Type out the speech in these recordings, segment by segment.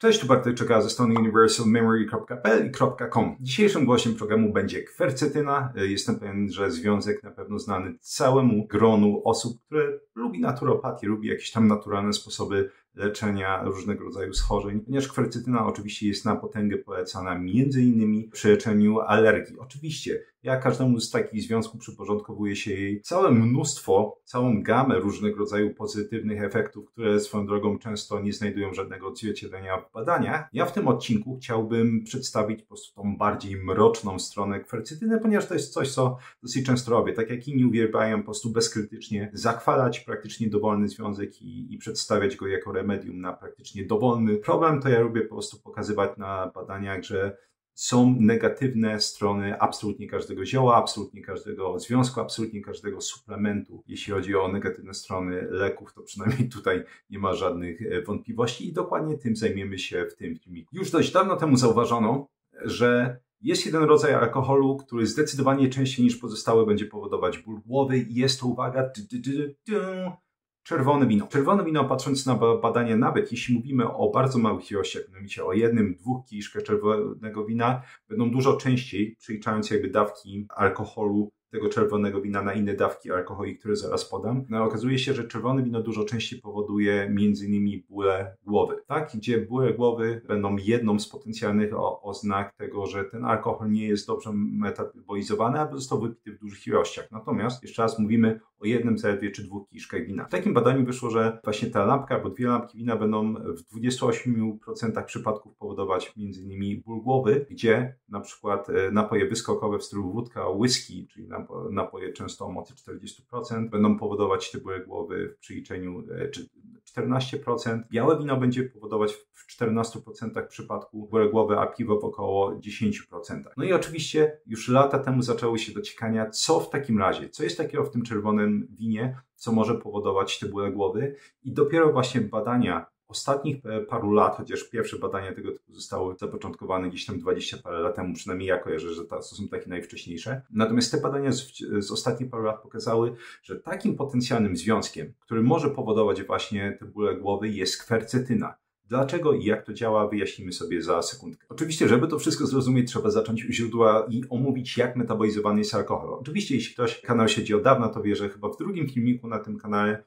Cześć, tu Bartek Czeka ze strony universalmemory.pl i .com. Dzisiejszym gościem programu będzie kwercetyna. Jestem pewien, że związek na pewno znany całemu gronu osób, które lubi naturopatię, lubi jakieś tam naturalne sposoby leczenia różnego rodzaju schorzeń, ponieważ kwercetyna oczywiście jest na potęgę polecana m.in. przy leczeniu alergii. Oczywiście, jak każdemu z takich związków przyporządkowuje się jej całe mnóstwo, całą gamę różnego rodzaju pozytywnych efektów, które swoją drogą często nie znajdują żadnego odzwierciedlenia w badaniach. Ja w tym odcinku chciałbym przedstawić po prostu tą bardziej mroczną stronę kwercetyny, ponieważ to jest coś, co dosyć często robię. Tak jak inni uwielbiają po prostu bezkrytycznie zachwalać praktycznie dowolny związek i przedstawiać go jako remedium na praktycznie dowolny problem, to ja lubię po prostu pokazywać na badaniach, że są negatywne strony absolutnie każdego zioła, absolutnie każdego związku, absolutnie każdego suplementu. Jeśli chodzi o negatywne strony leków, to przynajmniej tutaj nie ma żadnych wątpliwości i dokładnie tym zajmiemy się w tym filmiku. Już dość dawno temu zauważono, że jest jeden rodzaj alkoholu, który zdecydowanie częściej niż pozostałe będzie powodować ból głowy i jest to, uwaga, czerwone wino. Czerwone wino, patrząc na badania, nawet jeśli mówimy o bardzo małych ilościach, mianowicie o 1-2 kieliszkach czerwonego wina, będą dużo częściej, przeliczając jakby dawki alkoholu tego czerwonego wina na inne dawki alkoholi, które zaraz podam. No, okazuje się, że czerwone wino dużo częściej powoduje m.in. bóle głowy, tak? Gdzie bóle głowy będą jedną z potencjalnych oznak tego, że ten alkohol nie jest dobrze metabolizowany, aby został wypity w dużych ilościach. Natomiast, jeszcze raz mówimy o 1 zaledwie czy 2 kieliszkach wina. W takim badaniu wyszło, że właśnie ta lampka albo 2 lampki wina będą w 28% przypadków powodować m.in. ból głowy, gdzie na przykład napoje wyskokowe w stylu wódka, whisky, czyli napoje często o mocy 40%, będą powodować te bóle głowy w przeliczeniu 14%. Białe wino będzie powodować w 14% przypadku bóle głowy, a piwo w około 10%. No i oczywiście już lata temu zaczęły się dociekania, co w takim razie, co jest takiego w tym czerwonym winie, co może powodować te bóle głowy i dopiero właśnie badania ostatnich paru lat, chociaż pierwsze badania tego typu zostały zapoczątkowane gdzieś tam 20 parę lat temu, przynajmniej ja kojarzę, że to są takie najwcześniejsze. Natomiast te badania z ostatnich paru lat pokazały, że takim potencjalnym związkiem, który może powodować właśnie te bóle głowy, jest kwercetyna. Dlaczego i jak to działa, wyjaśnimy sobie za sekundkę. Oczywiście, żeby to wszystko zrozumieć, trzeba zacząć u źródła i omówić, jak metabolizowany jest alkohol. Oczywiście, jeśli ktoś kanał siedzi od dawna, to wie, że chyba w drugim filmiku na tym kanale,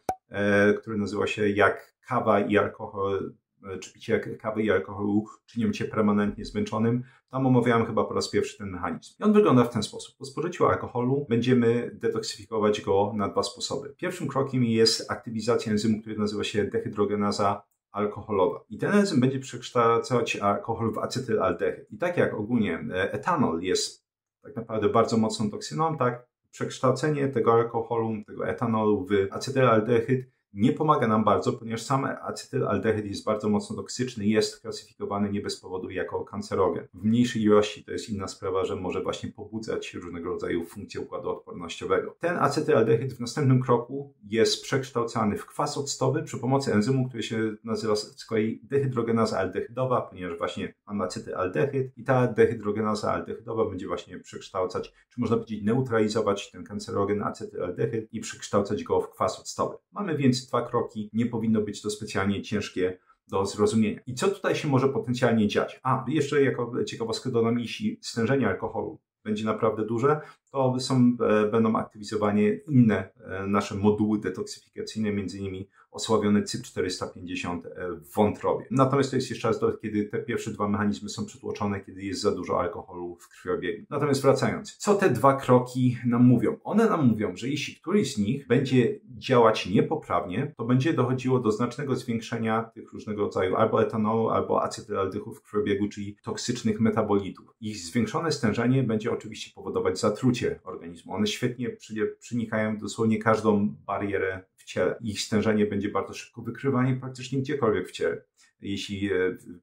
który nazywa się Jak kawa i alkohol, czy picie kawy i alkoholu czynią cię permanentnie zmęczonym, tam omawiałem chyba po raz pierwszy ten mechanizm. I on wygląda w ten sposób. Po spożyciu alkoholu będziemy detoksyfikować go na 2 sposoby. Pierwszym krokiem jest aktywizacja enzymu, który nazywa się dehydrogenaza alkoholowa. I ten enzym będzie przekształcać alkohol w acetylaldehyd. I tak jak ogólnie etanol jest tak naprawdę bardzo mocną toksyną, tak przekształcenie tego alkoholu, tego etanolu w acetylaldehyd nie pomaga nam bardzo, ponieważ sam acetylaldehyd jest bardzo mocno toksyczny i jest klasyfikowany nie bez powodu jako kancerogen. W mniejszej ilości to jest inna sprawa, że może właśnie pobudzać różnego rodzaju funkcje układu odpornościowego. Ten acetylaldehyd w następnym kroku jest przekształcany w kwas octowy przy pomocy enzymu, który się nazywa z kolei dehydrogenaza aldehydowa, ponieważ właśnie mamy acetylaldehyd i ta dehydrogenaza aldehydowa będzie właśnie przekształcać, czy można powiedzieć neutralizować ten kancerogen acetylaldehyd i przekształcać go w kwas octowy. Mamy więc 2 kroki, nie powinno być to specjalnie ciężkie do zrozumienia. I co tutaj się może potencjalnie dziać? Jeszcze jako ciekawostkę dodam, jeśli stężenie alkoholu będzie naprawdę duże, to będą aktywizowane inne nasze moduły detoksyfikacyjne, między innymi osławiony CYP450 w wątrobie. Natomiast to jest jeszcze raz kiedy te pierwsze 2 mechanizmy są przytłoczone, kiedy jest za dużo alkoholu w krwiobiegu. Natomiast wracając, co te 2 kroki nam mówią? One nam mówią, że jeśli któryś z nich będzie działać niepoprawnie, to będzie dochodziło do znacznego zwiększenia tych różnego rodzaju albo etanolu, albo acetylaldehydów w krwiobiegu, czyli toksycznych metabolitów. Ich zwiększone stężenie będzie oczywiście powodować zatrucie organizmu. One świetnie przenikają dosłownie każdą barierę w ciele. Ich stężenie będzie bardzo szybko wykrywane praktycznie gdziekolwiek w ciele, jeśli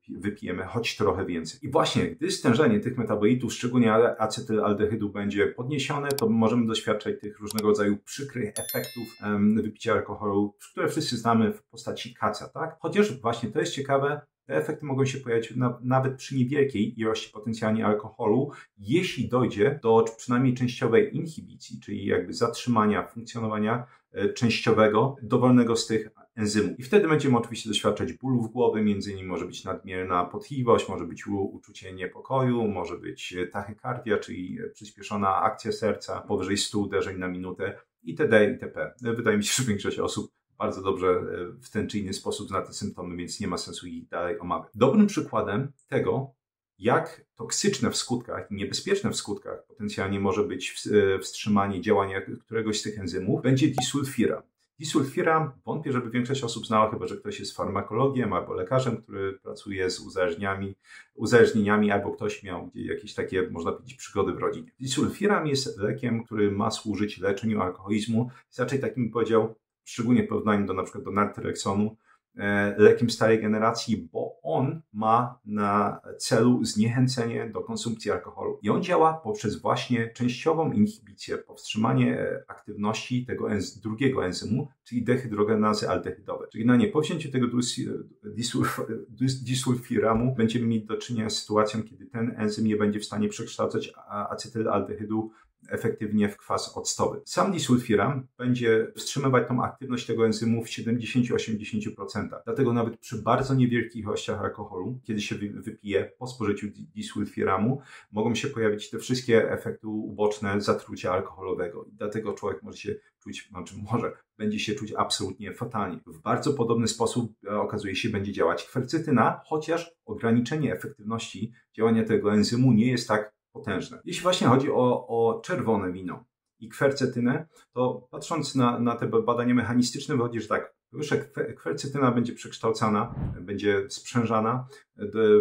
wypijemy choć trochę więcej. I właśnie, gdy stężenie tych metabolitów, szczególnie acetylaldehydu, będzie podniesione, to możemy doświadczać tych różnego rodzaju przykrych efektów wypicia alkoholu, które wszyscy znamy w postaci kaca, tak? Chociaż właśnie to jest ciekawe, te efekty mogą się pojawić nawet przy niewielkiej ilości potencjalnie alkoholu, jeśli dojdzie do przynajmniej częściowej inhibicji, czyli jakby zatrzymania funkcjonowania częściowego, dowolnego z tych enzymów. I wtedy będziemy oczywiście doświadczać bólów głowy, między innymi może być nadmierna potliwość, może być uczucie niepokoju, może być tachykardia, czyli przyspieszona akcja serca, powyżej 100 uderzeń na minutę itd. itp. Wydaje mi się, że większość osób bardzo dobrze w ten czy inny sposób zna te symptomy, więc nie ma sensu ich dalej omawiać. Dobrym przykładem tego, jak toksyczne w skutkach i niebezpieczne w skutkach potencjalnie może być wstrzymanie działania któregoś z tych enzymów, będzie disulfiram. Disulfiram wątpię, żeby większość osób znała, chyba że ktoś jest farmakologiem albo lekarzem, który pracuje z uzależnieniami, albo ktoś miał jakieś takie, można powiedzieć, przygody w rodzinie. Disulfiram jest lekiem, który ma służyć leczeniu alkoholizmu. Jest raczej takim, powiedział, szczególnie w porównaniu do na przykład do naltreksonu, lekiem starej generacji, bo on ma na celu zniechęcenie do konsumpcji alkoholu. I on działa poprzez właśnie częściową inhibicję, powstrzymanie aktywności tego drugiego enzymu, czyli dehydrogenazy aldehydowej. Czyli po wzięciu tego disulfiramu będziemy mieli do czynienia z sytuacją, kiedy ten enzym nie będzie w stanie przekształcać acetylaldehydu efektywnie w kwas octowy. Sam disulfiram będzie wstrzymywać tą aktywność tego enzymu w 70-80%. Dlatego nawet przy bardzo niewielkich ilościach alkoholu, kiedy się wypije po spożyciu disulfiramu, mogą się pojawić te wszystkie efekty uboczne zatrucia alkoholowego. I dlatego człowiek będzie się czuć absolutnie fatalnie. W bardzo podobny sposób okazuje się, będzie działać kwercetyna, chociaż ograniczenie efektywności działania tego enzymu nie jest tak potężne. Jeśli właśnie chodzi o czerwone wino i kwercetynę, to patrząc na te badania mechanistyczne, wychodzi, że tak, kwercetyna będzie przekształcana, będzie sprzężana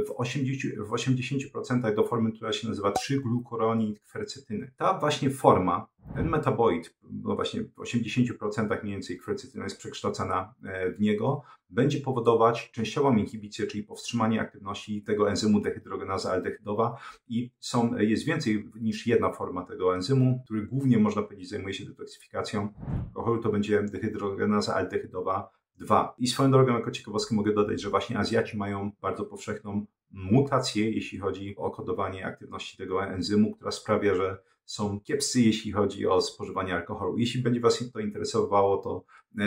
w 80% do formy, która się nazywa 3-glukuronid kwercetyny. Ta właśnie forma, ten metabolit, no właśnie w 80% mniej więcej kwercetyna jest przekształcana w niego, będzie powodować częściową inhibicję, czyli powstrzymanie aktywności tego enzymu dehydrogenaza aldehydowa i jest więcej niż jedna forma tego enzymu, który głównie, można powiedzieć, zajmuje się detoksyfikacją alkoholu, to będzie dehydrogenaza aldehydowa 2. I swoją drogą, jako ciekawostkę mogę dodać, że właśnie Azjaci mają bardzo powszechną mutację, jeśli chodzi o kodowanie aktywności tego enzymu, która sprawia, że są kiepscy, jeśli chodzi o spożywanie alkoholu. Jeśli będzie Was to interesowało, to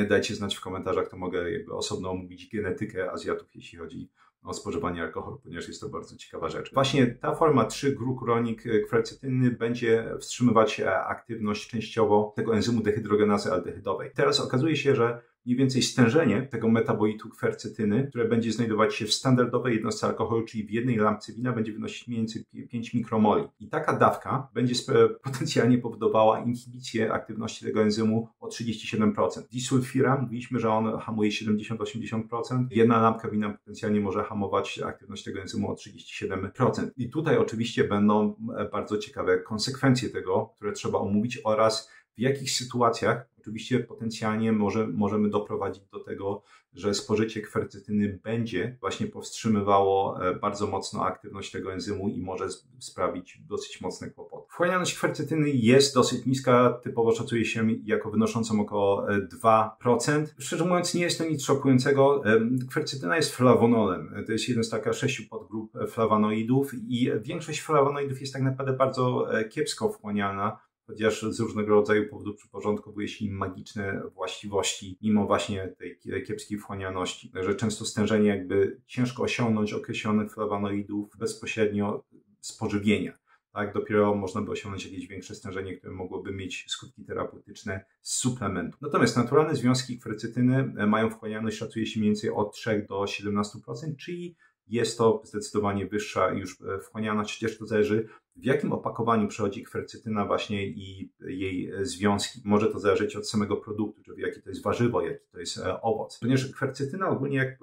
dajcie znać w komentarzach, to mogę osobno omówić genetykę Azjatów, jeśli chodzi o spożywanie alkoholu, ponieważ jest to bardzo ciekawa rzecz. Właśnie ta forma 3-glukuronik kwercetyny będzie wstrzymywać aktywność częściowo tego enzymu dehydrogenazy aldehydowej. Teraz okazuje się, że mniej więcej stężenie tego metabolitu kwercetyny, które będzie znajdować się w standardowej jednostce alkoholu, czyli w jednej lampce wina, będzie wynosić mniej więcej 5 mikromoli. I taka dawka będzie potencjalnie powodowała inhibicję aktywności tego enzymu o 37%. Disulfiram, mówiliśmy, że on hamuje 70-80%. Jedna lampka wina potencjalnie może hamować aktywność tego enzymu o 37%. I tutaj oczywiście będą bardzo ciekawe konsekwencje tego, które trzeba omówić oraz w jakich sytuacjach oczywiście potencjalnie możemy doprowadzić do tego, że spożycie kwercetyny będzie właśnie powstrzymywało bardzo mocno aktywność tego enzymu i może sprawić dosyć mocne kłopoty. Wchłanialność kwercetyny jest dosyć niska, typowo szacuje się jako wynoszącą około 2%. Szczerze mówiąc, nie jest to nic szokującego. Kwercetyna jest flawonolem. To jest jeden z 6 podgrup flawanoidów i większość flawanoidów jest tak naprawdę bardzo kiepsko wchłanialna, chociaż z różnego rodzaju powodów przyporządkowuje się im magiczne właściwości, mimo właśnie tej kiepskiej wchłanialności. Także często stężenie ciężko osiągnąć określonych flawanoidów bezpośrednio z pożywienia. Tak, dopiero można by osiągnąć jakieś większe stężenie, które mogłoby mieć skutki terapeutyczne z suplementu. Natomiast naturalne związki kwercetyny mają wchłanialność, szacuje się mniej więcej od 3 do 17%, czyli jest to zdecydowanie wyższa już wchłanialność, chociaż to zależy, w jakim opakowaniu przychodzi kwercetyna właśnie i jej związki. Może to zależeć od samego produktu, czyli jakie to jest warzywo, jaki to jest owoc. Ponieważ kwercetyna ogólnie, jak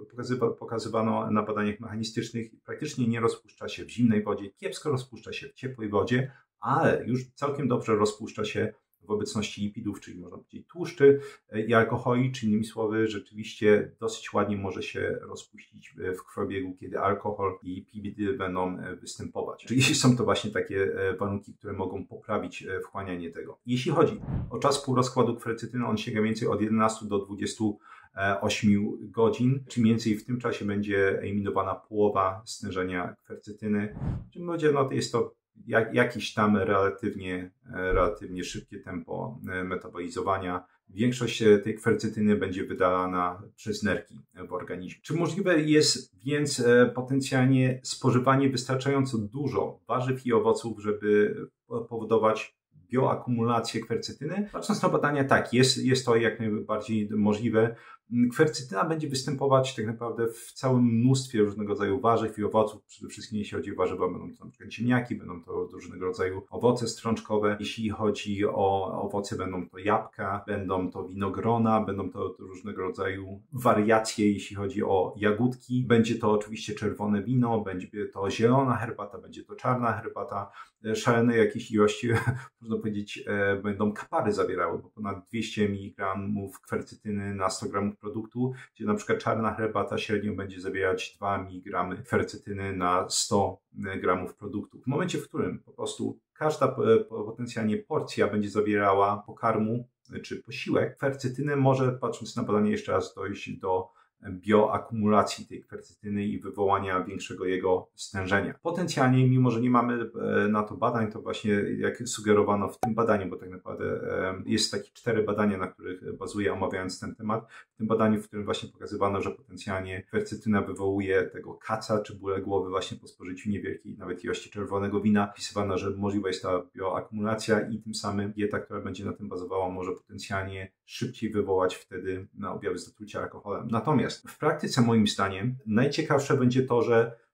pokazywano na badaniach mechanistycznych, praktycznie nie rozpuszcza się w zimnej wodzie, kiepsko rozpuszcza się w ciepłej wodzie, ale już całkiem dobrze rozpuszcza się w obecności lipidów, czyli można powiedzieć tłuszczy i alkoholi, czy innymi słowy, rzeczywiście dosyć ładnie może się rozpuścić w krwiobiegu, kiedy alkohol i lipidy będą występować. Czyli są to właśnie takie warunki, które mogą poprawić wchłanianie tego. Jeśli chodzi o czas półrozkładu kwercetyny, on sięga mniej więcej od 11 do 28 godzin, czy mniej więcej w tym czasie będzie eliminowana połowa stężenia kwercetyny. Jest to jakieś tam relatywnie szybkie tempo metabolizowania. większość tej kwercetyny będzie wydalana przez nerki w organizmie. Czy możliwe jest więc potencjalnie spożywanie wystarczająco dużo warzyw i owoców, żeby powodować bioakumulację kwercetyny? Patrząc na badania, tak, jest to jak najbardziej możliwe. Kwercetyna będzie występować tak naprawdę w całym mnóstwie różnego rodzaju warzyw i owoców. Przede wszystkim jeśli chodzi o warzywa, będą to na przykład ziemniaki, będą to różnego rodzaju owoce strączkowe. Jeśli chodzi o owoce, będą to jabłka, będą to winogrona, będą to różnego rodzaju wariacje, jeśli chodzi o jagódki. Będzie to oczywiście czerwone wino, będzie to zielona herbata, będzie to czarna herbata. Szalone jakieś ilości, można powiedzieć, będą kapary zawierały, bo ponad 200 mg kwercetyny na 100 g produktu, gdzie na przykład czarna herbata średnio będzie zawierać 2 mg kwercetyny na 100 g produktu. W momencie, w którym po prostu każda potencjalnie porcja będzie zawierała pokarmu czy posiłek, kwercetynę może, patrząc na badanie jeszcze raz, dojść do bioakumulacji tej kwercetyny i wywołania większego jego stężenia. Potencjalnie, mimo że nie mamy na to badań, to właśnie jak sugerowano w tym badaniu, bo tak naprawdę jest takie 4 badania, na których bazuję, omawiając ten temat. W tym badaniu, w którym właśnie pokazywano, że potencjalnie kwercetyna wywołuje tego kaca czy bóle głowy właśnie po spożyciu niewielkiej nawet ilości czerwonego wina. Wpisywano, że możliwa jest ta bioakumulacja i tym samym dieta, która będzie na tym bazowała, może potencjalnie szybciej wywołać wtedy objawy zatrucia alkoholem. Natomiast w praktyce, moim zdaniem, najciekawsze będzie to,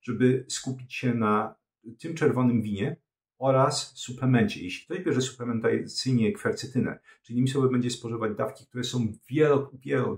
żeby skupić się na tym czerwonym winie oraz suplemencie. Jeśli ktoś bierze suplementacyjnie kwercetynę, czyli innymi słowy będzie spożywać dawki, które są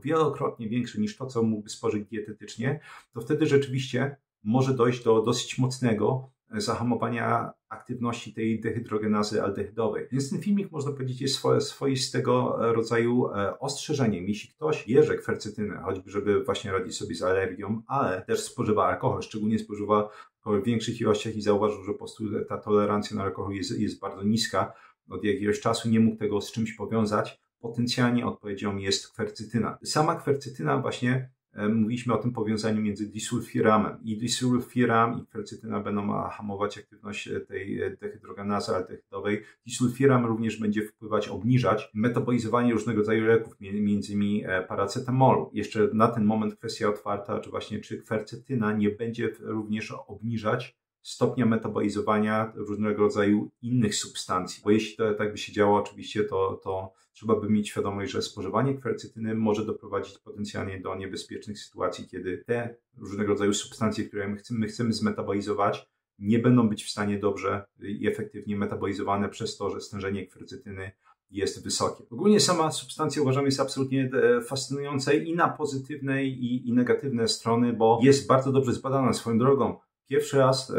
wielokrotnie większe niż to, co mógłby spożyć dietetycznie, to wtedy rzeczywiście może dojść do dosyć mocnego zahamowania aktywności tej dehydrogenazy aldehydowej. Więc ten filmik, można powiedzieć, jest swoistego rodzaju ostrzeżeniem. Jeśli ktoś bierze kwercetynę, choćby żeby właśnie radzić sobie z alergią, ale też spożywa alkohol, szczególnie spożywa alkohol w większych ilościach i zauważył, że po prostu ta tolerancja na alkohol jest bardzo niska, od jakiegoś czasu nie mógł tego z czymś powiązać, potencjalnie odpowiedzią jest kwercetyna. Sama kwercetyna właśnie, mówiliśmy o tym powiązaniu między disulfiramem i disulfiram i kwercetyna będą hamować aktywność tej dehydrogenazy aldehydowej. Disulfiram również będzie wpływać, obniżać metabolizowanie różnego rodzaju leków, między innymi paracetamolu. Jeszcze na ten moment kwestia otwarta, czy kwercetyna nie będzie również obniżać stopnia metabolizowania różnego rodzaju innych substancji. Bo jeśli to tak by się działo, oczywiście, to trzeba by mieć świadomość, że spożywanie kwercetyny może doprowadzić potencjalnie do niebezpiecznych sytuacji, kiedy te różnego rodzaju substancje, które my chcemy zmetabolizować, nie będą być w stanie dobrze i efektywnie metabolizowane przez to, że stężenie kwercetyny jest wysokie. Ogólnie sama substancja, uważam, jest absolutnie fascynująca i na pozytywne i negatywne strony, bo jest bardzo dobrze zbadana swoją drogą. Pierwszy raz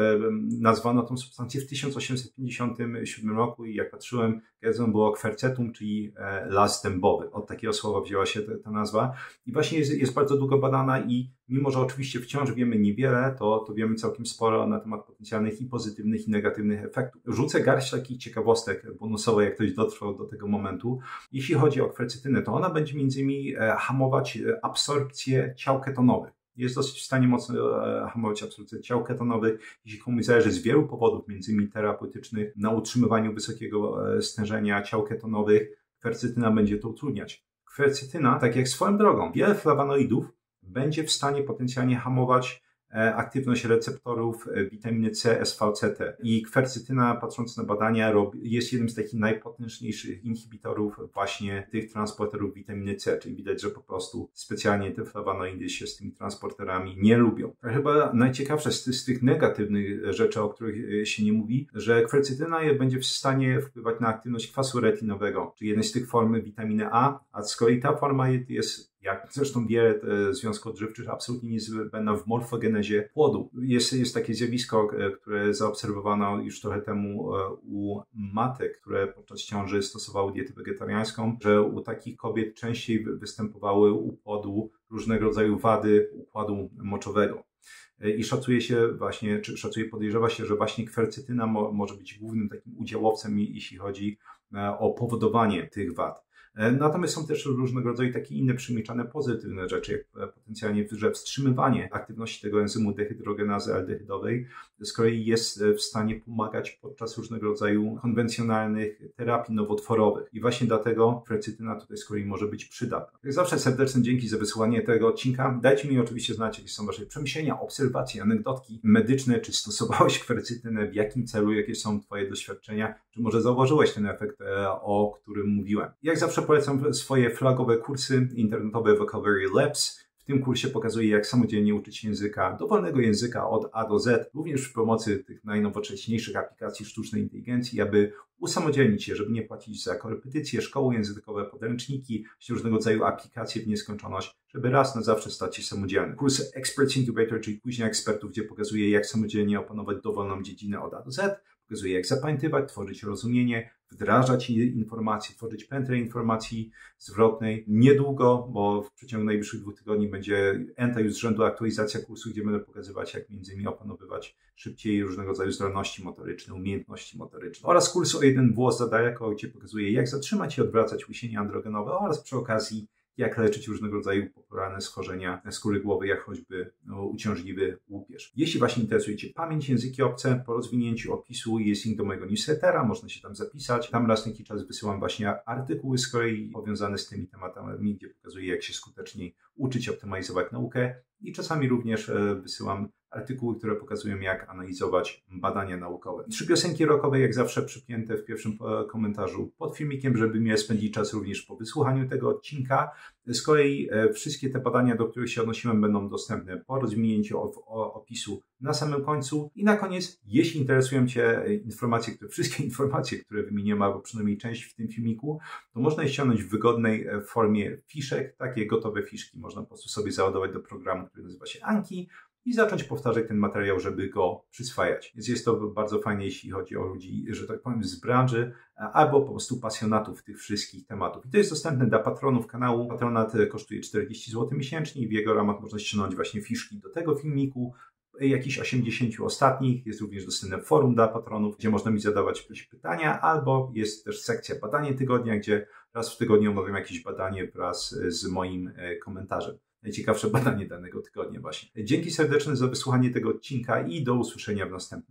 nazwano tą substancję w 1857 roku i jak patrzyłem, gazą było kwercetum, czyli las dębowy. Od takiego słowa wzięła się ta nazwa. I właśnie jest bardzo długo badana i mimo, że oczywiście wciąż wiemy niewiele, to wiemy całkiem sporo na temat potencjalnych i pozytywnych, i negatywnych efektów. Rzucę garść takich ciekawostek bonusowych, jak ktoś dotrwał do tego momentu. Jeśli chodzi o kwercetynę, to ona będzie między innymi hamować absorpcję ciał ketonowych. Jest dosyć w stanie mocno hamować absorpcję ciał ketonowych, jeśli komuś zależy z wielu powodów, między innymi terapeutycznych, na utrzymywaniu wysokiego stężenia ciał ketonowych, kwercetyna będzie to utrudniać. Kwercetyna, tak jak swoją drogą, wiele flawanoidów będzie w stanie potencjalnie hamować aktywność receptorów witaminy C, SVCT. I kwercetyna, patrząc na badania, jest jednym z takich najpotężniejszych inhibitorów właśnie tych transporterów witaminy C, czyli widać, że po prostu specjalnie te flawanoidy się z tymi transporterami nie lubią. A chyba najciekawsze z tych negatywnych rzeczy, o których się nie mówi, że kwercetyna będzie w stanie wpływać na aktywność kwasu retinowego, czyli jednej z tych form witaminy A z kolei ta forma jest, jak zresztą wiele związków odżywczych, absolutnie niezbędna w morfogenezie płodu. Jest takie zjawisko, które zaobserwowano już trochę temu u matek, które podczas ciąży stosowały dietę wegetariańską, że u takich kobiet częściej występowały u płodu różnego rodzaju wady układu moczowego. I podejrzewa się, że właśnie kwercetyna może być głównym takim udziałowcem, jeśli chodzi o powodowanie tych wad. Natomiast są też różnego rodzaju takie inne przemilczane pozytywne rzeczy, jak potencjalnie, że wstrzymywanie aktywności tego enzymu dehydrogenazy aldehydowej z kolei jest w stanie pomagać podczas różnego rodzaju konwencjonalnych terapii nowotworowych. I właśnie dlatego kwercytyna tutaj z kolei może być przydatna. Jak zawsze serdeczne dzięki za wysłuchanie tego odcinka. Dajcie mi oczywiście znać, jakie są wasze przemyślenia, obserwacje, anegdotki medyczne, czy stosowałeś kwercytynę, w jakim celu, jakie są twoje doświadczenia, czy może zauważyłeś ten efekt, o którym mówiłem. Jak zawsze polecam swoje flagowe kursy internetowe Vocabulary Labs. W tym kursie pokazuję, jak samodzielnie uczyć się języka, dowolnego języka od A do Z, również przy pomocy tych najnowocześniejszych aplikacji sztucznej inteligencji, aby usamodzielnić się, żeby nie płacić za korepetycje, szkoły językowe, podręczniki, różnego rodzaju aplikacje w nieskończoność, żeby raz na zawsze stać się samodzielny. Kurs Experts Incubator, czyli później ekspertów, gdzie pokazuję, jak samodzielnie opanować dowolną dziedzinę od A do Z, pokazuję, jak zapamiętywać, tworzyć rozumienie, wdrażać informacje, tworzyć pętlę informacji zwrotnej. Niedługo, bo w przeciągu najbliższych 2 tygodni będzie enta już z rzędu aktualizacja kursu, gdzie będę pokazywać, jak między innymi opanowywać szybciej różnego rodzaju zdolności motoryczne, umiejętności motoryczne. Oraz kurs o jeden włos za daleko, gdzie pokazuję, jak zatrzymać i odwracać łisienie androgenowe oraz przy okazji jak leczyć różnego rodzaju popularne schorzenia skóry głowy, jak choćby uciążliwy łupież. Jeśli właśnie interesujecie pamięć, języki obce, po rozwinięciu opisu jest link do mojego newslettera, można się tam zapisać. Tam raz na jakiś czas wysyłam właśnie artykuły z kolei powiązane z tymi tematami, gdzie pokazuję, jak się skuteczniej uczyć, optymalizować naukę i czasami również wysyłam artykuły, które pokazują, jak analizować badania naukowe. 3 piosenki rockowe, jak zawsze, przypięte w pierwszym komentarzu pod filmikiem, żeby miał spędzić czas również po wysłuchaniu tego odcinka. Z kolei wszystkie te badania, do których się odnosiłem, będą dostępne po rozwinięciu opisu na samym końcu. I na koniec, jeśli interesują Cię wszystkie informacje, które wymieniłem, albo przynajmniej część w tym filmiku, to można je ściągnąć w wygodnej formie fiszek. Takie gotowe fiszki można po prostu sobie załadować do programu, który nazywa się Anki, i zacząć powtarzać ten materiał, żeby go przyswajać. Więc jest to bardzo fajne, jeśli chodzi o ludzi, że tak powiem, z branży albo po prostu pasjonatów tych wszystkich tematów. I to jest dostępne dla patronów kanału. Patronat kosztuje 40 zł miesięcznie i w jego ramach można ściągnąć właśnie fiszki do tego filmiku, jakichś 80 ostatnich. Jest również dostępne forum dla patronów, gdzie można mi zadawać jakieś pytania, albo jest też sekcja badanie tygodnia, gdzie raz w tygodniu omawiam jakieś badanie wraz z moim komentarzem. Najciekawsze badanie danego tygodnia właśnie. Dzięki serdeczne za wysłuchanie tego odcinka i do usłyszenia w następnym.